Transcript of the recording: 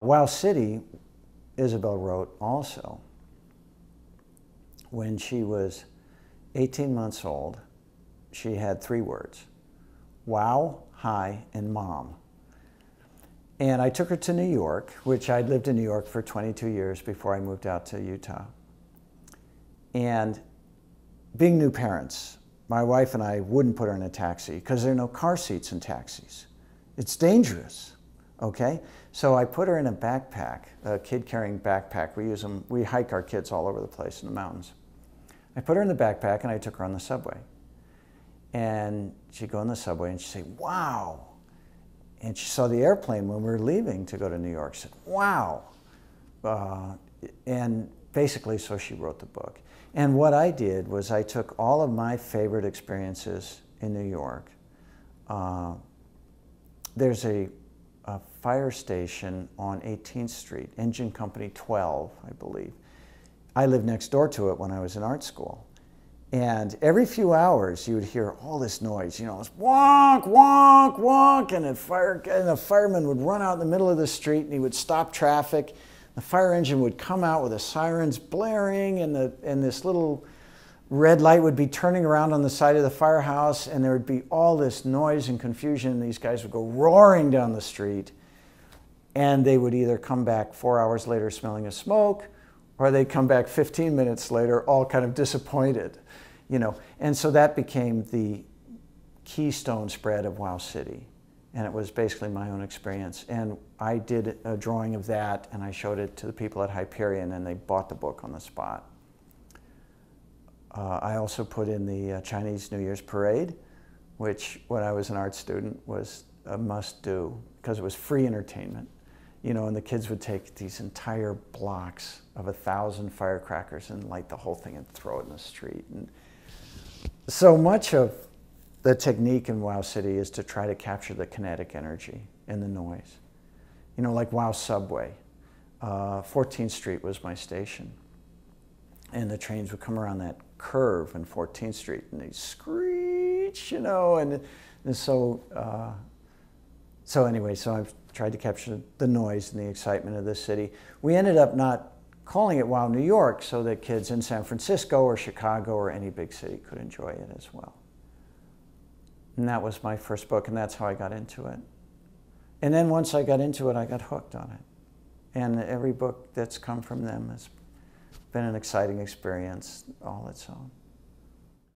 Wow City, Isabel wrote also when she was 18 months old. She had 3 words: wow, hi, and mom. And I took her to New York, which I'd lived in New York for 22 years before I moved out to Utah. And being new parents, my wife and I wouldn't put her in a taxi because there are no car seats in taxis. It's dangerous, okay? So I put her in a backpack, a kid-carrying backpack. We use them, we hike our kids all over the place in the mountains. I put her in the backpack and I took her on the subway. And she'd go in the subway and she'd say, wow. And she saw the airplane when we were leaving to go to New York. She said, wow. And basically, so she wrote the book. And what I did was I took all of my favorite experiences in New York. There's a fire station on 18th Street, Engine Company 12, I believe. I lived next door to it when I was in art school. And every few hours, you would hear all this noise, you know, it's wonk, wonk, wonk, and the fireman would run out in the middle of the street and he would stop traffic. The fire engine would come out with the sirens blaring, and this little red light would be turning around on the side of the firehouse, and there would be all this noise and confusion, and these guys would go roaring down the street, and they would either come back 4 hours later smelling of smoke, or they'd come back 15 minutes later all kind of disappointed, you know. And so that became the keystone spread of Wow City. And it was basically my own experience. And I did a drawing of that, and I showed it to the people at Hyperion, and they bought the book on the spot. I also put in the Chinese New Year's Parade, which when I was an art student was a must-do because it was free entertainment. You know, and the kids would take these entire blocks of 1,000 firecrackers and light the whole thing and throw it in the street. And so much of the technique in Wow City is to try to capture the kinetic energy and the noise. You know, like Wow Subway. 14th Street was my station. And the trains would come around that curve in 14th Street and they'd screech, you know, and so anyway, so I've tried to capture the noise and the excitement of the city. We ended up not calling it Wow New York so that kids in San Francisco or Chicago or any big city could enjoy it as well. And that was my first book, and that's how I got into it. And then once I got into it, I got hooked on it. And every book that's come from them has been an exciting experience all its own.